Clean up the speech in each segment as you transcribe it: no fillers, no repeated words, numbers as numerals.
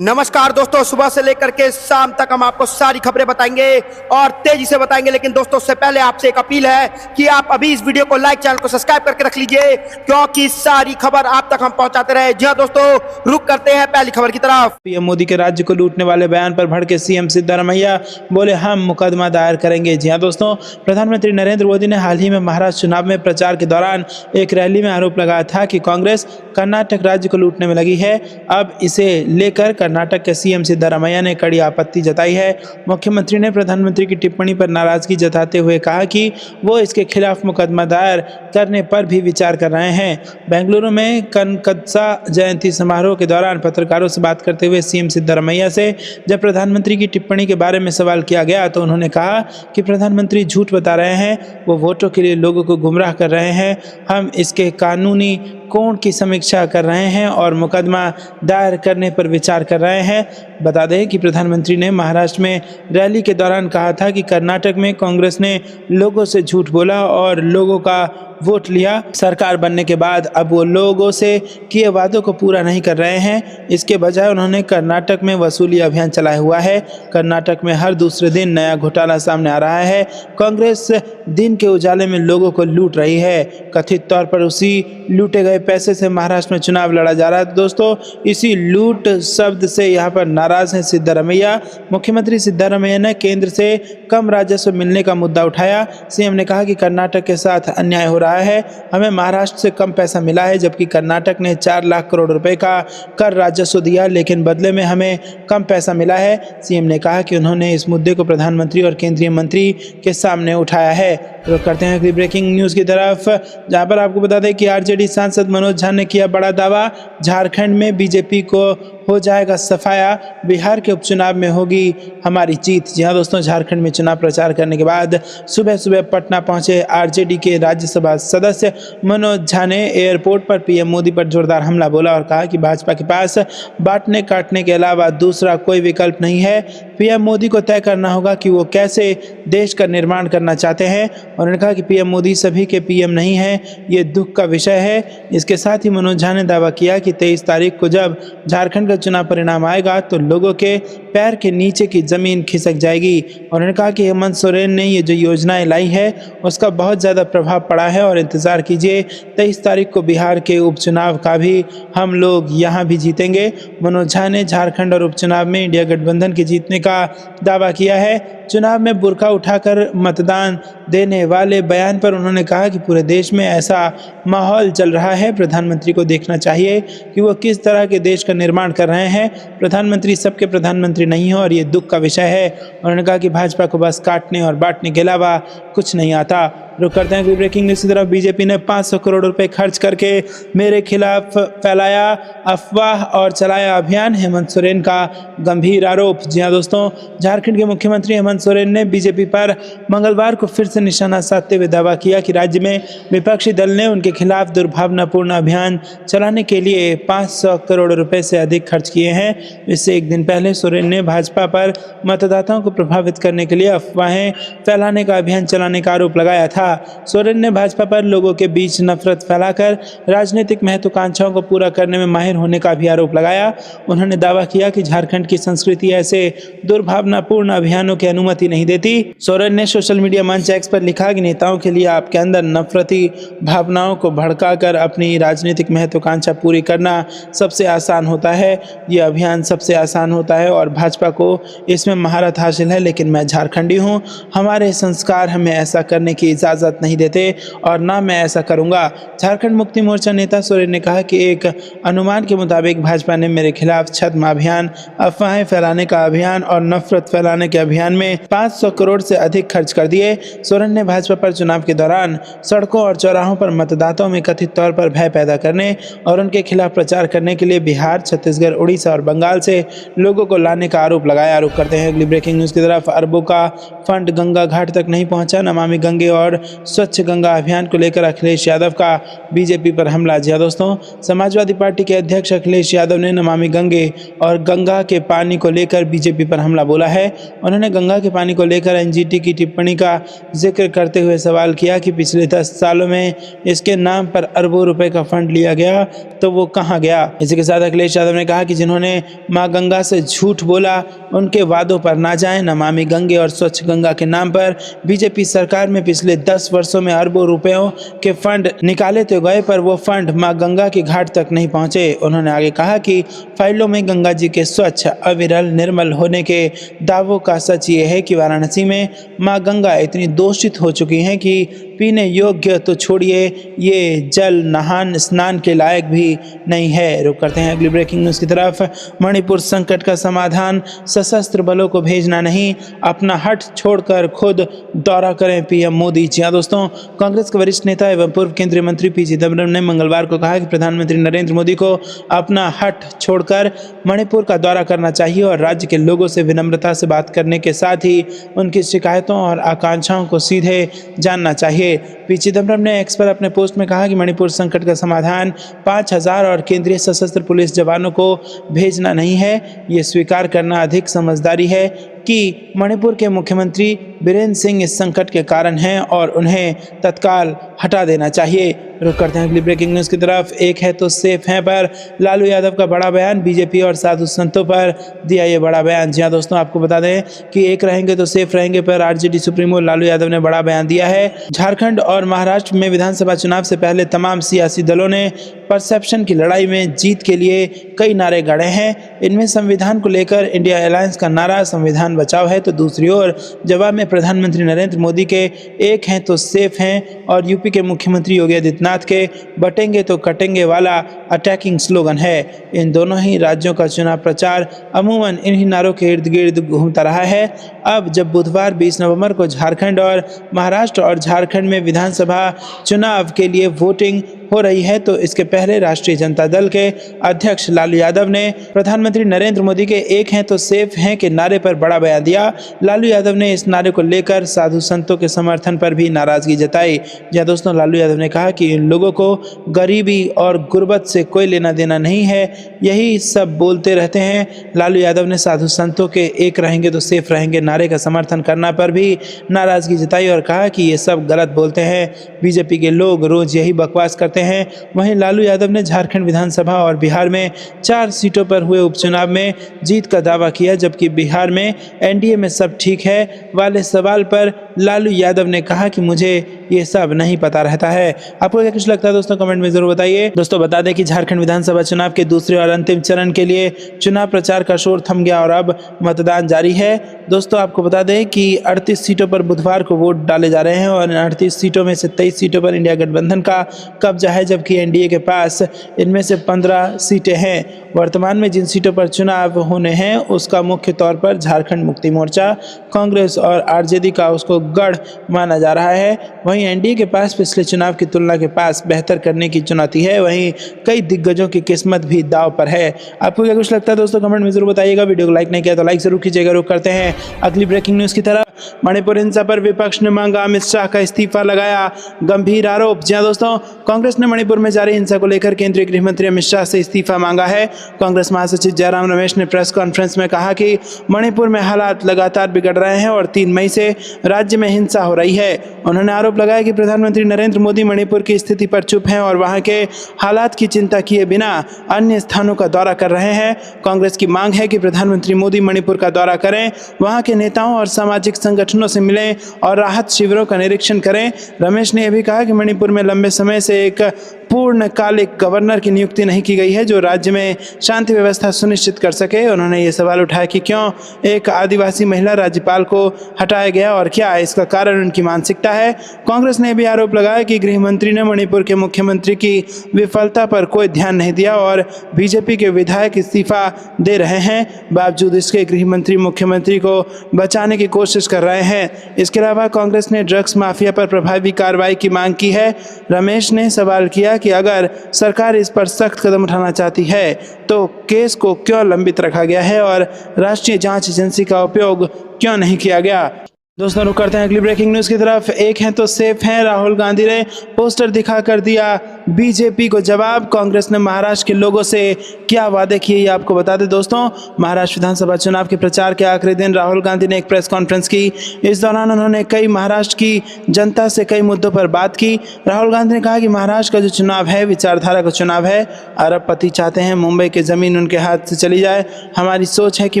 नमस्कार दोस्तों, सुबह से लेकर के शाम तक हम आपको सारी खबरें बताएंगे और तेजी से बताएंगे। लेकिन दोस्तों, उससे पहले आपसे एक अपील है कि आप अभी इस वीडियो को लाइक, चैनल को सब्सक्राइब करके रख लीजिए, क्योंकि सारी खबर आप तक हम पहुंचाते रहे। जी हां दोस्तों, रुक करते हैं पहली खबर की तरफ। पीएम मोदी के राज्य को लूटने वाले बयान पर भड़के सीएम सिद्धारमैया बोले, हम मुकदमा दायर करेंगे। जी हां दोस्तों, प्रधानमंत्री नरेंद्र मोदी ने हाल ही में महाराष्ट्र चुनाव में प्रचार के दौरान एक रैली में आरोप लगाया था कि कांग्रेस कर्नाटक राज्य को लूटने में लगी है। अब इसे लेकर कर्नाटक के सीएम सिद्धारमैया ने कड़ी आपत्ति जताई है। मुख्यमंत्री ने प्रधानमंत्री की टिप्पणी पर नाराजगी जताते हुए कहा कि वो इसके खिलाफ मुकदमा दायर करने पर भी विचार कर रहे हैं। बेंगलुरु में कनकदसा जयंती समारोह के दौरान पत्रकारों से बात करते हुए सीएम सिद्धारमैया से जब प्रधानमंत्री की टिप्पणी के बारे में सवाल किया गया तो उन्होंने कहा कि प्रधानमंत्री झूठ बता रहे हैं, वो वोटों के लिए लोगों को गुमराह कर रहे हैं। हम इसके कानूनी कोण की समीक्षा कर रहे हैं और मुकदमा दायर करने पर विचार कर रहे हैं। बता दें कि प्रधानमंत्री ने महाराष्ट्र में रैली के दौरान कहा था कि कर्नाटक में कांग्रेस ने लोगों से झूठ बोला और लोगों का वोट लिया। सरकार बनने के बाद अब वो लोगों से किए वादों को पूरा नहीं कर रहे हैं। इसके बजाय उन्होंने कर्नाटक में वसूली अभियान चलाया हुआ है। कर्नाटक में हर दूसरे दिन नया घोटाला सामने आ रहा है। कांग्रेस दिन के उजाले में लोगों को लूट रही है। कथित तौर पर उसी लूटे गए पैसे से महाराष्ट्र में चुनाव लड़ा जा रहा है। दोस्तों, इसी लूट शब्द से यहाँ पर नाराज हैं सिद्धारमैया। मुख्यमंत्री सिद्धारमैया ने केंद्र से कम राजस्व मिलने का मुद्दा उठाया। सीएम ने कहा कि कर्नाटक के साथ अन्याय हो रहा है। हमें महाराष्ट्र से कम पैसा मिला है, जबकि कर्नाटक ने 4 लाख करोड़ रुपए का कर राजस्व दिया, लेकिन बदले में हमें कम पैसा मिला है। सीएम ने कहा कि उन्होंने इस मुद्दे को प्रधानमंत्री और केंद्रीय मंत्री के सामने उठाया है। रुक करते हैं अगली ब्रेकिंग न्यूज की तरफ, जहां पर आपको बता दें कि आरजेडी सांसद मनोज झा ने किया बड़ा दावा। झारखंड में बीजेपी को हो जाएगा सफाया, बिहार के उपचुनाव में होगी हमारी जीत। जी हाँ दोस्तों, झारखंड में चुनाव प्रचार करने के बाद सुबह सुबह पटना पहुंचे आरजेडी के राज्यसभा सदस्य मनोज झा ने एयरपोर्ट पर पीएम मोदी पर जोरदार हमला बोला और कहा कि भाजपा के पास बांटने काटने के अलावा दूसरा कोई विकल्प नहीं है। पीएम मोदी को तय करना होगा कि वो कैसे देश का निर्माण करना चाहते हैं। उन्होंने कहा कि पीएम मोदी सभी के पीएम नहीं है, ये दुख का विषय है। इसके साथ ही मनोज झा ने दावा किया कि 23 तारीख को जब झारखंड का चुनाव परिणाम आएगा तो लोगों के पैर के नीचे की जमीन खिसक जाएगी। उन्होंने कहा कि हेमंत सोरेन ने ये जो योजनाएं लाई है उसका बहुत ज़्यादा प्रभाव पड़ा है और इंतज़ार कीजिए, 23 तारीख को बिहार के उपचुनाव का भी हम लोग यहाँ भी जीतेंगे। मनोज झा ने झारखंड और उपचुनाव में इंडिया गठबंधन के जीतने का दावा किया है। चुनाव में बुर्का उठाकर मतदान देने वाले बयान पर उन्होंने कहा कि पूरे देश में ऐसा माहौल चल रहा है, प्रधानमंत्री को देखना चाहिए कि वो किस तरह के देश का निर्माण कर रहे हैं। प्रधानमंत्री सबके प्रधानमंत्री नहीं हो और ये दुख का विषय है। उन्होंने कहा कि भाजपा को बस काटने और बांटने के अलावा कुछ नहीं आता। रुक करते हैं कि ब्रेकिंग न्यूज़ की तरफ। बीजेपी ने 500 करोड़ रुपए खर्च करके मेरे खिलाफ फैलाया अफवाह और चलाया अभियान, हेमंत सोरेन का गंभीर आरोप। जी हाँ दोस्तों, झारखंड के मुख्यमंत्री हेमंत सोरेन ने बीजेपी पर मंगलवार को फिर से निशाना साधते हुए दावा किया कि राज्य में विपक्षी दल ने उनके खिलाफ दुर्भावनापूर्ण अभियान चलाने के लिए 500 करोड़ रुपए से अधिक खर्च किए हैं। इससे एक दिन पहले सोरेन ने भाजपा पर मतदाताओं को प्रभावित करने के लिए अफवाहें फैलाने का अभियान चलाने का आरोप लगाया था। सोरेन ने भाजपा पर लोगों के बीच नफरत फैलाकर राजनीतिक महत्वाकांक्षाओं को पूरा करने में माहिर होने का भी आरोप लगाया। उन्होंने दावा किया कि झारखंड की संस्कृति ऐसे दुर्भावनापूर्ण अभियानों की अनुमति नहीं देती। सोरेन ने सोशल मीडिया मंच एक्स पर लिखा कि नेताओं के लिए आपके अंदर नफरती भावनाओं को भड़काकर अपनी राजनीतिक महत्वाकांक्षा पूरी करना सबसे आसान होता है। ये अभियान सबसे आसान होता है और भाजपा को इसमें महारत हासिल है, लेकिन मैं झारखंडी हूँ, हमारे संस्कार हमें ऐसा करने की इजाज़त नहीं देते और ना मैं ऐसा करूंगा। झारखंड मुक्ति मोर्चा नेता सोरेन ने कहा कि एक अनुमान के मुताबिक भाजपा ने मेरे खिलाफ छद्म अभियान, अफवाहें फैलाने का अभियान और नफरत फैलाने के अभियान में 500 करोड़ से अधिक खर्च कर दिए। सोरेन ने भाजपा पर चुनाव के दौरान सड़कों और चौराहों पर मतदाताओं में कथित तौर पर भय पैदा करने और उनके खिलाफ प्रचार करने के लिए बिहार, छत्तीसगढ़, उड़ीसा और बंगाल से लोगों को लाने का आरोप लगाया। आरोप करते हैं अगली ब्रेकिंग न्यूज की तरफ। अरबों का फंड गंगा घाट तक नहीं पहुंचा, नमामि गंगे और स्वच्छ गंगा अभियान को लेकर अखिलेश यादव का बीजेपी पर हमला। जी हाँ दोस्तों, समाजवादी पार्टी के अध्यक्ष अखिलेश यादव ने नमामि गंगे और गंगा के पानी को लेकर बीजेपी पर हमला बोला है। उन्होंने गंगा के पानी को लेकर एनजीटी की टिप्पणी का जिक्र करते हुए सवाल किया कि पिछले 10 सालों में इसके नाम पर अरबों रुपए का फंड लिया गया तो वो कहाँ गया। इसी के साथ अखिलेश यादव ने कहा कि जिन्होंने मां गंगा से झूठ बोला उनके वादों पर ना जाएं। नमामि गंगे और स्वच्छ गंगा के नाम पर बीजेपी सरकार में पिछले 10 वर्षों में अरबों रुपयों के फंड निकाले तो गए, पर वो फंड मां गंगा की घाट तक नहीं पहुंचे। उन्होंने आगे कहा कि फाइलों में गंगा जी के स्वच्छ, अविरल, निर्मल होने के दावों का सच ये है कि वाराणसी में मां गंगा इतनी दूषित हो चुकी हैं कि पीने योग्य तो छोड़िए, ये जल नहान स्नान के लायक भी नहीं है। रुक करते हैं अगली ब्रेकिंग न्यूज़ की तरफ। मणिपुर संकट का समाधान सशस्त्र बलों को भेजना नहीं, अपना हट छोड़कर खुद दौरा करें पीएम मोदी। जी हाँ दोस्तों, कांग्रेस के वरिष्ठ नेता एवं पूर्व केंद्रीय मंत्री पी चिदम्बरम ने मंगलवार को कहा कि प्रधानमंत्री नरेंद्र मोदी को अपना हट छोड़कर मणिपुर का दौरा करना चाहिए और राज्य के लोगों से विनम्रता से बात करने के साथ ही उनकी शिकायतों और आकांक्षाओं को सीधे जानना चाहिए। पी चिदम्बरम ने एक्स पर अपने पोस्ट में कहा कि मणिपुर संकट का समाधान 5000 और केंद्रीय सशस्त्र पुलिस जवानों को भेजना नहीं है, ये स्वीकार करना अधिक समझदारी है कि मणिपुर के मुख्यमंत्री बीरेंद्र सिंह इस संकट के कारण हैं और उन्हें तत्काल हटा देना चाहिए। रुक करते हैं अगली ब्रेकिंग न्यूज़ की तरफ। एक है तो सेफ है पर लालू यादव का बड़ा बयान, बीजेपी और साधु संतों पर दिया ये बड़ा बयान। जी हाँ दोस्तों, आपको बता दें कि एक रहेंगे तो सेफ रहेंगे पर आरजेडी सुप्रीमो लालू यादव ने बड़ा बयान दिया है। झारखंड और महाराष्ट्र में विधानसभा चुनाव से पहले तमाम सियासी दलों ने परसेप्शन की लड़ाई में जीत के लिए कई नारे गढ़े हैं। इनमें संविधान को लेकर इंडिया अलायंस का नारा संविधान बचाओ है, तो दूसरी ओर जवाब में प्रधानमंत्री नरेंद्र मोदी के एक हैं तो सेफ हैं और यूपी के मुख्यमंत्री योगी आदित्यनाथ के बटेंगे तो कटेंगे वाला अटैकिंग स्लोगन है। इन दोनों ही राज्यों का चुनाव प्रचार अमूमन इन्हीं नारों के इर्द गिर्द घूमता रहा है। अब जब बुधवार 20 नवंबर को झारखंड और महाराष्ट्र और झारखंड में विधानसभा चुनाव के लिए वोटिंग हो रही है, तो इसके पहले राष्ट्रीय जनता दल के अध्यक्ष लालू यादव ने प्रधानमंत्री नरेंद्र मोदी के एक हैं तो सेफ हैं के नारे पर बड़ा बयान दिया। लालू यादव ने इस नारे को लेकर साधु संतों के समर्थन पर भी नाराजगी जताई। जहां दोस्तों लालू यादव ने कहा कि इन लोगों को गरीबी और गुर्बत से कोई लेना देना नहीं है, यही सब बोलते रहते हैं। लालू यादव ने साधु संतों के एक रहेंगे तो सेफ रहेंगे नारे का समर्थन करना पर भी नाराजगी जताई और कहा कि ये सब गलत बोलते हैं, बीजेपी के लोग रोज यही बकवास करते हैं। वहीं लालू यादव ने झारखंड विधानसभा और बिहार में 4 सीटों पर हुए उपचुनाव में जीत का दावा किया, जबकि बिहार में एनडीए में सब ठीक है वाले सवाल पर लालू यादव ने कहा कि मुझे ये सब नहीं पता रहता है। आपको क्या कुछ लगता है दोस्तों, कमेंट में जरूर बताइए। दोस्तों बता दें कि झारखंड विधानसभा चुनाव के दूसरे और अंतिम चरण के लिए चुनाव प्रचार का शोर थम गया और अब मतदान जारी है। दोस्तों आपको बता दें कि 38 सीटों पर बुधवार को वोट डाले जा रहे हैं और 38 सीटों में से 23 सीटों पर इंडिया गठबंधन का कब्जा है, जबकि एनडीए के पास इनमें से 15 सीटें हैं। वर्तमान में जिन सीटों पर चुनाव होने हैं उसका मुख्य तौर पर झारखंड मुक्ति मोर्चा, कांग्रेस और आरजेडी का उसको गढ़ माना जा रहा है। वहीं एनडीए के पास पिछले चुनाव की तुलना के पास बेहतर करने की चुनौती है, वहीं कई दिग्गजों की किस्मत भी दांव पर है। आपको क्या कुछ लगता है दोस्तों, कमेंट में जरूर बताइएगा। वीडियो को लाइक नहीं किया तो लाइक जरूर कीजिएगा। रुक करते हैं अगली ब्रेकिंग न्यूज़ की तरफ। मणिपुर हिंसा पर विपक्ष ने मांगा अमित शाह का इस्तीफा, लगाया गंभीर आरोप। जी हां दोस्तों, कांग्रेस ने मणिपुर में जारी हिंसा को लेकर केंद्रीय गृह मंत्री अमित शाह से इस्तीफा मांगा है। कांग्रेस महासचिव जयराम रमेश ने प्रेस कॉन्फ्रेंस में कहा कि मणिपुर में हालात लगातार बिगड़ रहे हैं और 3 मई से राज्य में हिंसा हो रही है। उन्होंने आरोप लगाया कि प्रधानमंत्री नरेंद्र मोदी मणिपुर की स्थिति पर चुप हैं और वहां के हालात की चिंता किए बिना अन्य स्थानों का दौरा कर रहे हैं। कांग्रेस की मांग है कि प्रधानमंत्री मोदी मणिपुर का दौरा करें, वहां के नेताओं और सामाजिक संगठनों से मिलें और राहत शिविरों का निरीक्षण करें। रमेश ने यह भी कहा कि मणिपुर में लंबे समय से एक पूर्णकालिक गवर्नर की नियुक्ति नहीं की गई है जो राज्य में शांति व्यवस्था सुनिश्चित कर सके। उन्होंने ये सवाल उठाया कि क्यों एक आदिवासी महिला राज्यपाल को हटाया गया और क्या इसका कारण उनकी मानसिकता है। कांग्रेस ने भी आरोप लगाया कि गृह मंत्री ने मणिपुर के मुख्यमंत्री की विफलता पर कोई ध्यान नहीं दिया और बीजेपी के विधायक इस्तीफा दे रहे हैं। बावजूद इसके गृह मंत्री मुख्यमंत्री को बचाने की कोशिश कर रहे हैं। इसके अलावा कांग्रेस ने ड्रग्स माफिया पर प्रभावी कार्रवाई की मांग की है। रमेश ने सवाल किया कि अगर सरकार इस पर सख्त कदम उठाना चाहती है तो केस को क्यों लंबित रखा गया है और राष्ट्रीय जांच एजेंसी का उपयोग क्यों नहीं किया गया। दोस्तों रुक करते हैं अगली ब्रेकिंग न्यूज की तरफ। एक हैं तो सेफ हैं, राहुल गांधी ने पोस्टर दिखा कर दिया बीजेपी को जवाब। कांग्रेस ने महाराष्ट्र के लोगों से क्या वादे किए ये आपको बता दें दोस्तों। महाराष्ट्र विधानसभा चुनाव के प्रचार के आखिरी दिन राहुल गांधी ने एक प्रेस कॉन्फ्रेंस की। इस दौरान उन्होंने कई महाराष्ट्र की जनता से कई मुद्दों पर बात की। राहुल गांधी ने कहा कि महाराष्ट्र का जो चुनाव है विचारधारा का चुनाव है। अरबपति चाहते हैं मुंबई की जमीन उनके हाथ से चली जाए। हमारी सोच है कि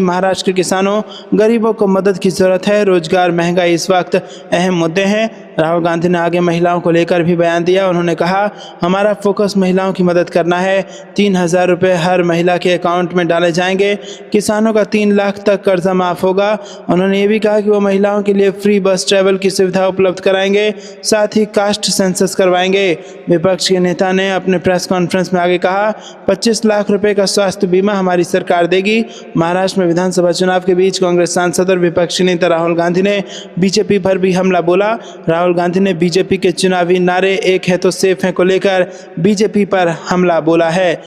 महाराष्ट्र के किसानों गरीबों को मदद की जरूरत है। रोजगार महंगाई इस वक्त अहम मुद्दे हैं। राहुल गांधी ने आगे महिलाओं को लेकर भी बयान दिया। उन्होंने कहा हमारा फोकस महिलाओं की मदद करना है। 3,000 रुपये हर महिला के अकाउंट में डाले जाएंगे। किसानों का 3 लाख तक कर्जा माफ होगा। उन्होंने ये भी कहा कि वो महिलाओं के लिए फ्री बस ट्रैवल की सुविधा उपलब्ध कराएंगे, साथ ही कास्ट सेंसस करवाएंगे। विपक्ष के नेता ने अपने प्रेस कॉन्फ्रेंस में आगे कहा 25 लाख रुपए का स्वास्थ्य बीमा हमारी सरकार देगी। महाराष्ट्र में विधानसभा चुनाव के बीच कांग्रेस सांसद और विपक्षी नेता राहुल गांधी ने बीजेपी पर भी हमला बोला। राहुल गांधी ने बीजेपी के चुनावी नारे एक है तो सेफ है को लेकर बीजेपी पर हमला बोला है।